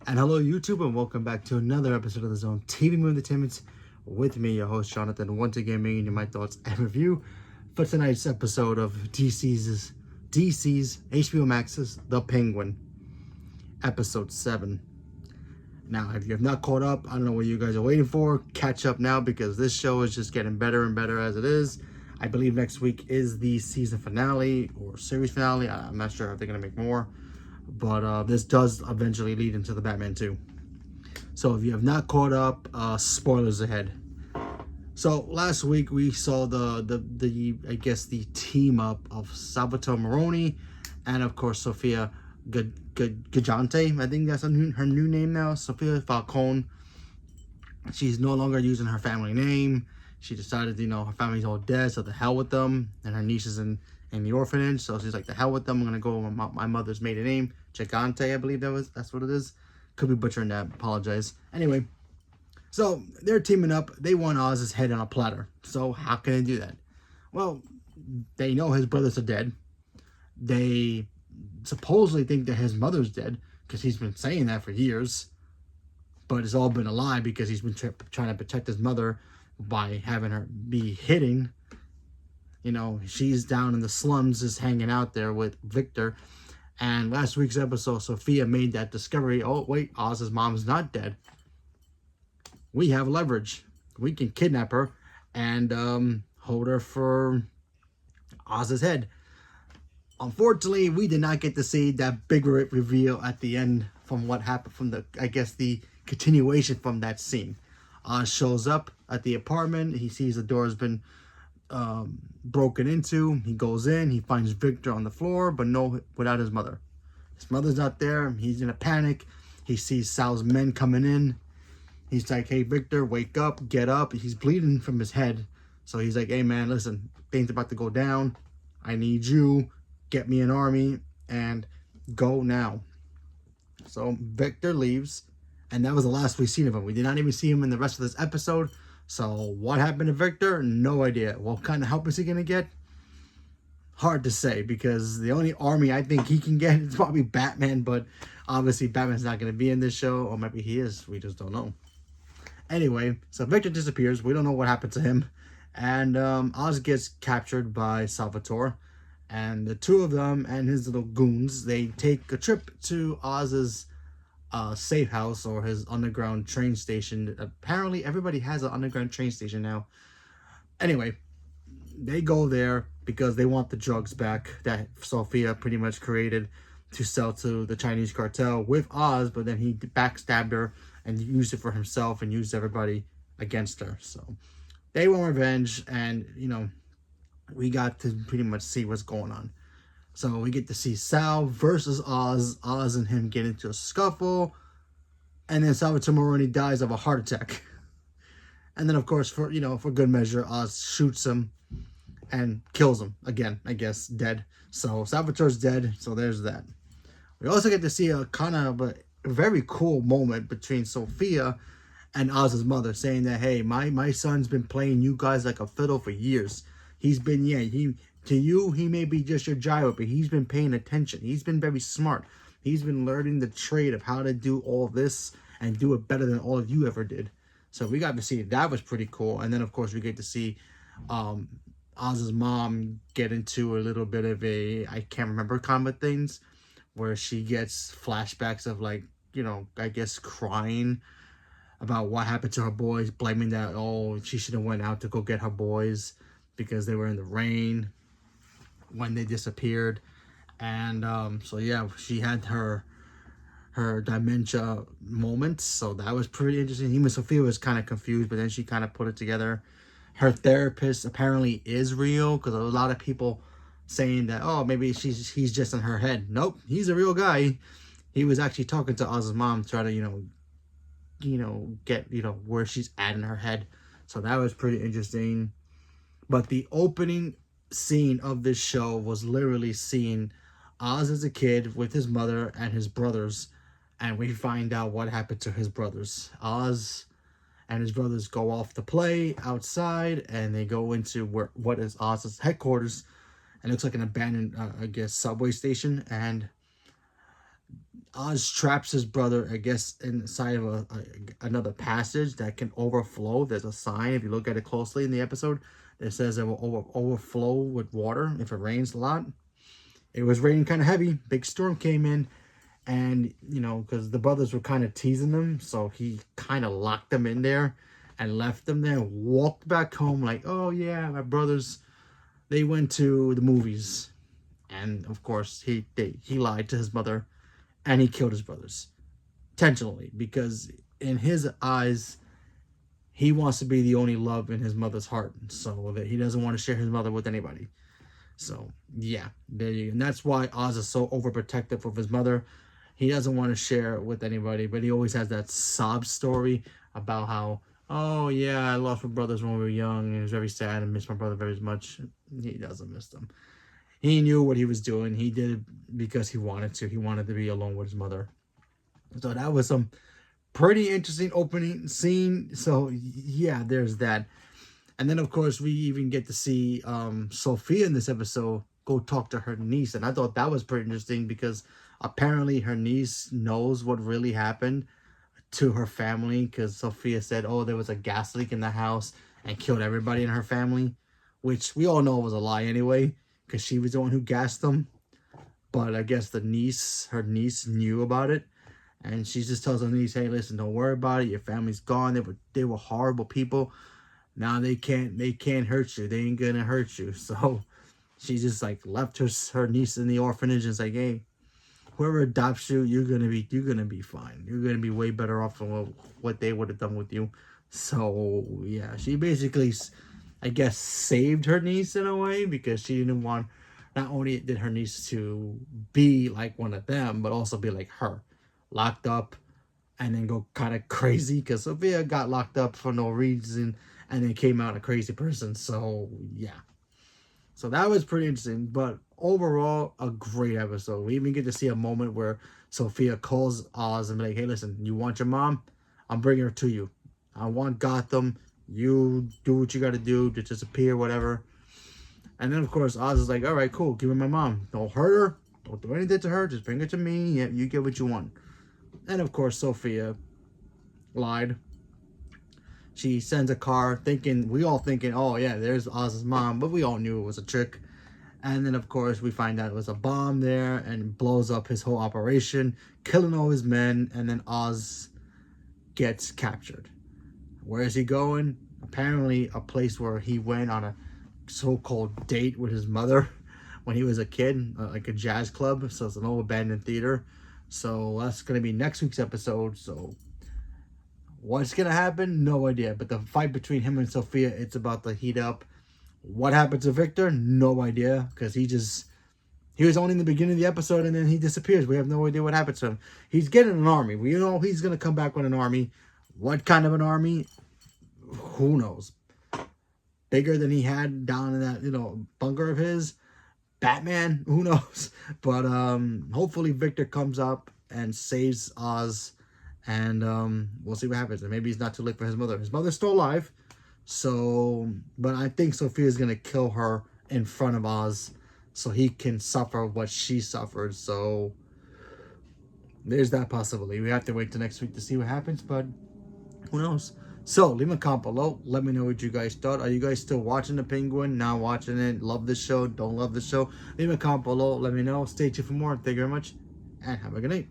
And hello, YouTube, and welcome back to another episode of the Zone TV Movie Entertainment with me, your host Jonathan. Once again, bringing you my thoughts and review for tonight's episode of DC's HBO Max's The Penguin, episode 7. Now, if you have not caught up, I don't know what you guys are waiting for. Catch up now because this show is just getting better and better as it is. I believe next week is the season finale or series finale. I'm not sure if they're gonna make more. But this does eventually lead into the Batman 2. So if you have not caught up, spoilers ahead. So last week we saw the team up of Salvatore Maroni and of course Sofia Gigante. I think that's her new name now. Sofia Falcone. She's no longer using her family name. She decided, her family's all dead, so the hell with them. And her niece is in the orphanage, so she's like, the hell with them. I'm gonna go with my mother's maiden name, Gigante, I believe that's what it is. Could be butchering that, apologize. Anyway, so they're teaming up. They want Oz's head on a platter. So how can they do that? Well, they know his brothers are dead. They supposedly think that his mother's dead because he's been saying that for years, but it's all been a lie because he's been trying to protect his mother by having her be hidden. She's down in the slums just hanging out there with Victor. And last week's episode, Sophia made that discovery. Oh, wait, Oz's mom's not dead. We have leverage. We can kidnap her and hold her for Oz's head. Unfortunately, we did not get to see that big reveal at the end from what happened from the continuation from that scene. Oz shows up at the apartment. He sees the door has been broken into. He goes in, he finds Victor on the floor, but without his mother. His mother's not there. He's in a panic. He sees Sal's men coming in. He's like, hey Victor, wake up, get up. He's bleeding from his head, so he's like, hey man, listen, things about to go down. I need you, get me an army and go now. So Victor leaves, and that was the last we've seen of him. We did not even see him in the rest of this episode. So what happened to Victor? No idea. What kind of help is he going to get? Hard to say, because the only army I think he can get is probably Batman, but obviously Batman's not going to be in this show, or maybe he is. We just don't know. Anyway, so Victor disappears. We don't know what happened to him. And Oz gets captured by Salvatore. And the two of them and his little goons, they take a trip to Oz's safe house or his underground train station. Apparently everybody has an underground train station now. Anyway, they go there because they want the drugs back that Sophia pretty much created to sell to the Chinese cartel with Oz, but then he backstabbed her and used it for himself and used everybody against her. So they want revenge, and we got to pretty much see what's going on. So we get to see Sal versus Oz. Oz and him get into a scuffle. And then Salvatore Maroni dies of a heart attack. And then, of course, for good measure, Oz shoots him and kills him. Again, I guess, dead. So Salvatore's dead. So there's that. We also get to see a kind of a very cool moment between Sophia and Oz's mother, saying that, hey, my son's been playing you guys like a fiddle for years. He's been, to you, he may be just your gyro, but he's been paying attention. He's been very smart. He's been learning the trade of how to do all this and do it better than all of you ever did. So we got to see that was pretty cool. And then, of course, we get to see Oz's mom get into a little bit of I can't remember kind of things, where she gets flashbacks of I guess crying about what happened to her boys, blaming that, she should have went out to go get her boys because they were in the rain when they disappeared. And so yeah, she had her dementia moments, so that was pretty interesting. Even Sophia was kind of confused, but then she kind of put it together. Her therapist apparently is real, because a lot of people saying that, oh, maybe he's just in her head. Nope, he's a real guy. He was actually talking to Oz's mom to try to get where she's at in her head. So that was pretty interesting. But the opening scene of this show was literally seeing Oz as a kid with his mother and his brothers, and we find out what happened to his brothers. Oz and his brothers go off to play outside, and they go into what is Oz's headquarters, and it looks like an abandoned, subway station. And Oz traps his brother, I guess, inside of another passage that can overflow. There's a sign, if you look at it closely in the episode, that says it will overflow with water if it rains a lot. It was raining kind of heavy. Big storm came in, and, you know, because the brothers were kind of teasing them, so he kind of locked them in there and left them there and walked back home like, oh, yeah, my brothers, they went to the movies. And, of course, he lied to his mother, and he killed his brothers intentionally, because in his eyes, he wants to be the only love in his mother's heart, so that he doesn't want to share his mother with anybody. So yeah, there you go. And that's why Oz is so overprotective of his mother. He doesn't want to share it with anybody, but he always has that sob story about how, oh yeah, I lost my brothers when we were young, and it was very sad and missed my brother very much. He doesn't miss them. He knew what he was doing. He did it because he wanted to. He wanted to be alone with his mother. So that was some pretty interesting opening scene. So yeah, there's that. And then, of course, we even get to see Sophia in this episode go talk to her niece. And I thought that was pretty interesting, because apparently her niece knows what really happened to her family, because Sophia said, oh, there was a gas leak in the house and killed everybody in her family, which we all know was a lie anyway, because she was the one who gassed them. But I guess her niece knew about it. And she just tells her niece, hey, listen, don't worry about it. Your family's gone. They were horrible people. Now they can't hurt you. They ain't gonna hurt you. So she just like left her niece in the orphanage and is like, hey, whoever adopts you, you're gonna be fine. You're gonna be way better off than what they would have done with you. So yeah, she basically, I guess, saved her niece in a way, because she didn't want, not only did her niece to be like one of them, but also be like her, locked up and then go kind of crazy, because Sophia got locked up for no reason and then came out a crazy person. So yeah, so that was pretty interesting. But overall, a great episode. We even get to see a moment where Sophia calls Oz and be like, hey, listen, you want your mom? I'm bringing her to you. I want Gotham. You do what you got to do to disappear, whatever. And then, of course, Oz is like, all right, cool, give her my mom. Don't hurt her. Don't do anything to her. Just bring her to me. Yeah, you get what you want. And, of course, Sophia lied. She sends a car, we all thinking, oh yeah, there's Oz's mom, but we all knew it was a trick. And then, of course, we find out it was a bomb there and blows up his whole operation, killing all his men, and then Oz gets captured. Where is he going? Apparently a place where he went on a so-called date with his mother when he was a kid, like a jazz club. So it's an old abandoned theater. So that's going to be next week's episode. So what's going to happen? No idea. But the fight between him and Sophia, it's about to heat up. What happened to Victor? No idea. Because he was only in the beginning of the episode and then he disappears. We have no idea what happened to him. He's getting an army. We know he's going to come back with an army. What kind of an army? Who knows? Bigger than he had down in that, bunker of his. Batman? Who knows? But hopefully Victor comes up and saves Oz. And we'll see what happens. And maybe he's not too late for his mother. His mother's still alive. So, but I think Sophia's going to kill her in front of Oz so he can suffer what she suffered. So, there's that possibility. We have to wait till next week to see what happens, but who knows? So, leave a comment below. Let me know what you guys thought. Are you guys still watching The Penguin? Not watching it? Love this show? Don't love this show? Leave a comment below. Let me know. Stay tuned for more. Thank you very much, and have a good night.